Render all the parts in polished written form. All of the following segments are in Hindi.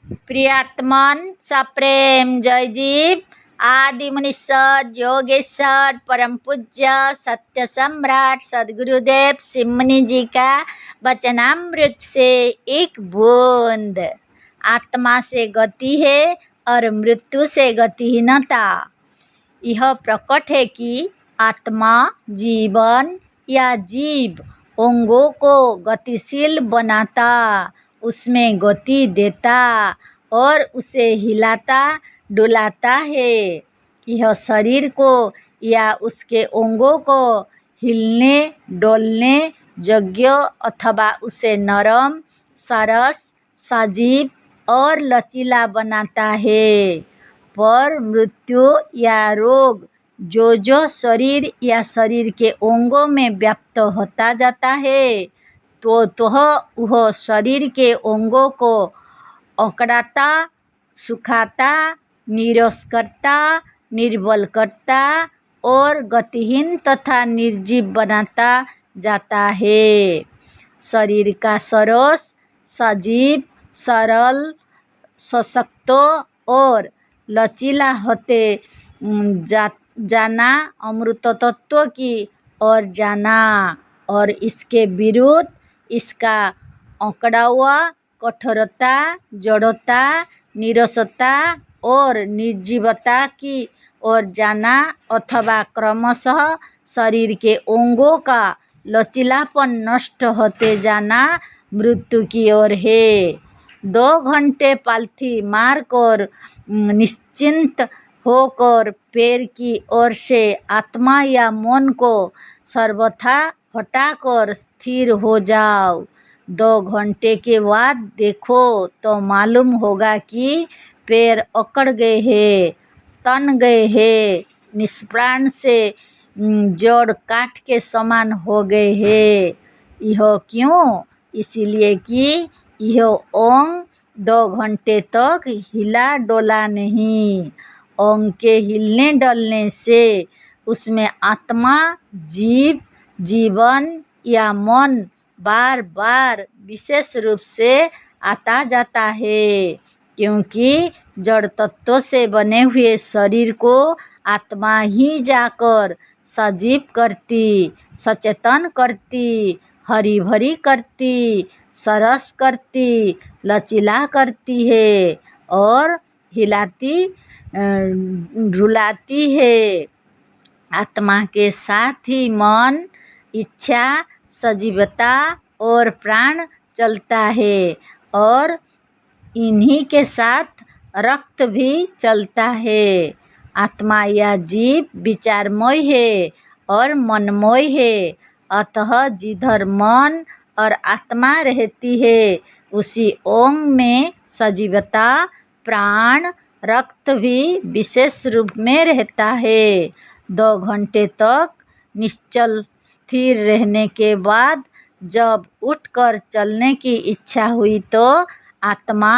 प्रियात्मन सप्रेम जय जीव आदि मुनीश्वर योगेश्वर परम पूज्य सत्य सम्राट सदगुरुदेव सिमनी जी का वचनामृत से एक बूंद। आत्मा से गति है और मृत्यु से गतिहीनता। यह प्रकट है कि आत्मा जीवन या जीव अंगों को गतिशील बनाता, उसमें गति देता और उसे हिलाता डुलाता है। यह शरीर को या उसके अंगों को हिलने डोलने योग्य अथवा उसे नरम सरस सजीव और लचीला बनाता है। पर मृत्यु या रोग जो शरीर या शरीर के अंगों में व्याप्त होता जाता है तो वह शरीर के अंगों को अकड़ाता, सुखाता, नीरस करता, निर्बल करता और गतिहीन तथा निर्जीव बनाता जाता है। शरीर का सरस सजीव सरल सशक्त और लचीला होते जाना अमृत तत्व की ओर जाना और इसके विरुद्ध इसका अकड़ा हुआ कठोरता जड़ता नीरसता और निर्जीवता की ओर जाना अथवा क्रमशः शरीर के अंगों का लचीलापन नष्ट होते जाना मृत्यु की ओर है। 2 घंटे पालथी मारकर निश्चिंत होकर पैर की ओर से आत्मा या मन को सर्वथा हटाकर स्थिर हो जाओ। 2 घंटे के बाद देखो तो मालूम होगा कि पैर अकड़ गए हैं, तन गए हैं, निष्प्राण से जड़ काठ के समान हो गए हैं। यह क्यों? इसीलिए कि यह अंग 2 घंटे तक हिला डोला नहीं। अंग के हिलने डलने से उसमें आत्मा जीव जीवन या मन बार बार विशेष रूप से आता जाता है, क्योंकि जड़ तत्व से बने हुए शरीर को आत्मा ही जाकर सजीव करती, सचेतन करती, हरी भरी करती, सरस करती, लचीला करती है और हिलाती डुलाती है। आत्मा के साथ ही मन, इच्छा, सजीवता और प्राण चलता है और इन्हीं के साथ रक्त भी चलता है। आत्मा या जीव विचारमय है और मनमय है, अतः जिधर मन और आत्मा रहती है उसी अंग में सजीवता प्राण रक्त भी विशेष रूप में रहता है। 2 घंटे तक निश्चल स्थिर रहने के बाद जब उठकर चलने की इच्छा हुई तो आत्मा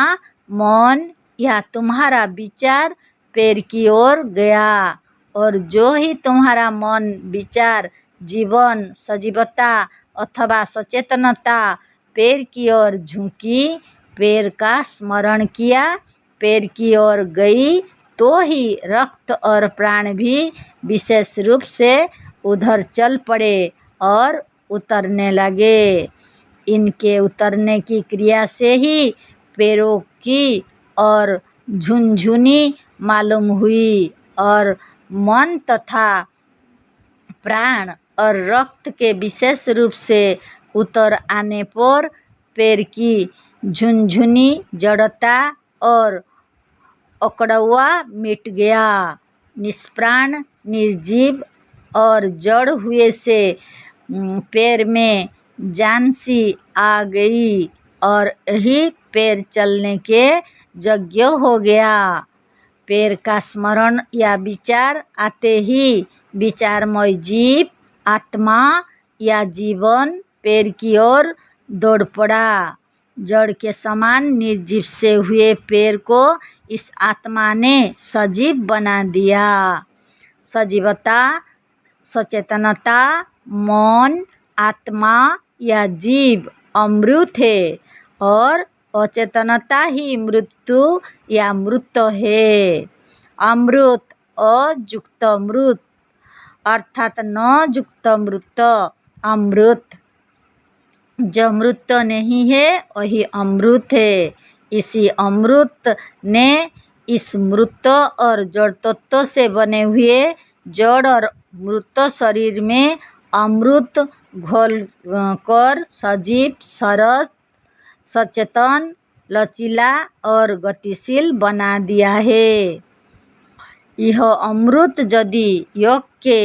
मन या तुम्हारा विचार पैर की ओर गया और जो ही तुम्हारा मन विचार जीवन सजीवता अथवा सचेतनता पैर की ओर झुकी, पैर का स्मरण किया, पैर की ओर गई तो ही रक्त और प्राण भी विशेष रूप से उधर चल पड़े और उतरने लगे। इनके उतरने की क्रिया से ही पैरों की और झुनझुनी मालूम हुई और मन तथा प्राण और रक्त के विशेष रूप से उतर आने पर पैर की झुनझुनी जड़ता और अकड़ुआ मिट गया। निष्प्राण निर्जीव और जड़ हुए से पैर में जान सी आ गई और यही पैर चलने के योग्य हो गया। पैर का स्मरण या विचार आते ही विचारमय जीव आत्मा या जीवन पैर की ओर दौड़ पड़ा। जड़ के समान निर्जीव से हुए पैर को इस आत्मा ने सजीव बना दिया। सजीवता सचेतनता मन आत्मा या जीव अमृत है और अचेतनता ही मृत्यु या मृत है। अमृत अयुक्त मृत अर्थात न युक्त मृत अमृत। जो मृत नहीं है वही अमृत है। इसी अमृत ने इस मृत और जड़ तत्व से बने हुए जड़ और मृत शरीर में अमृत घोल कर सजीव, सरस, सचेतन, लचीला और गतिशील बना दिया है। यह अमृत यदि योग के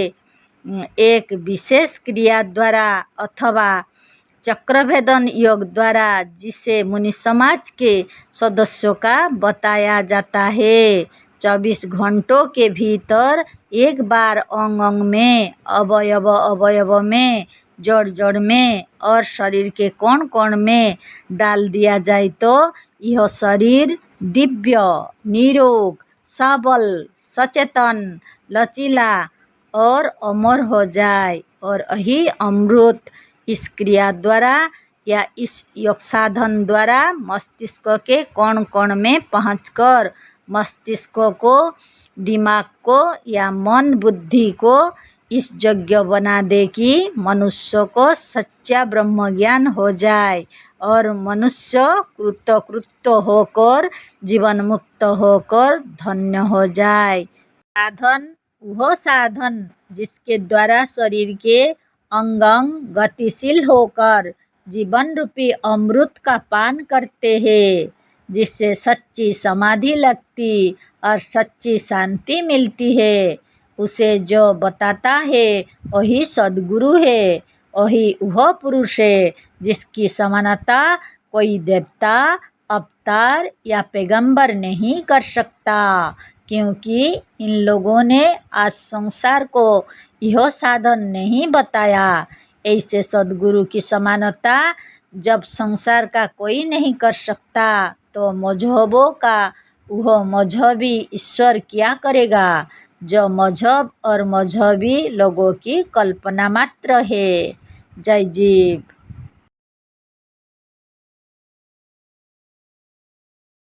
एक विशेष क्रिया द्वारा अथवा चक्रभेदन योग द्वारा, जिसे मुनि समाज के सदस्यों का बताया जाता है, 24 घंटों के भीतर एक बार अंग अंग में, अवयव अवयव में, जड़ जड़ में और शरीर के कोण कोण में डाल दिया जाए तो यह शरीर दिव्य, निरोग, सबल, सचेतन, लचीला और अमर हो जाए। और यही अमृत इस क्रिया द्वारा या इस योग साधन द्वारा मस्तिष्क के कोण कोण में पहुंचकर मस्तिष्क को, दिमाग को या मन बुद्धि को इस योग्य बना दे कि मनुष्य को सच्चा ब्रह्म ज्ञान हो जाए और मनुष्य कृतकृत्य होकर जीवन मुक्त होकर धन्य हो जाए। साधन वह साधन जिसके द्वारा शरीर के अंग अंग गतिशील होकर जीवन रूपी अमृत का पान करते हैं, जिससे सच्ची समाधि लगती और सच्ची शांति मिलती है। उसे जो बताता है वही सद्गुरु है, वही वह पुरुष है जिसकी समानता कोई देवता, अवतार या पैगंबर नहीं कर सकता, क्योंकि इन लोगों ने आज संसार को यह साधन नहीं बताया। ऐसे सद्गुरु की समानता जब संसार का कोई नहीं कर सकता तो मजहबों का वह मजहबी ईश्वर क्या करेगा, जो मजहब और मजहबी लोगों की कल्पना मात्र है। जय जीव।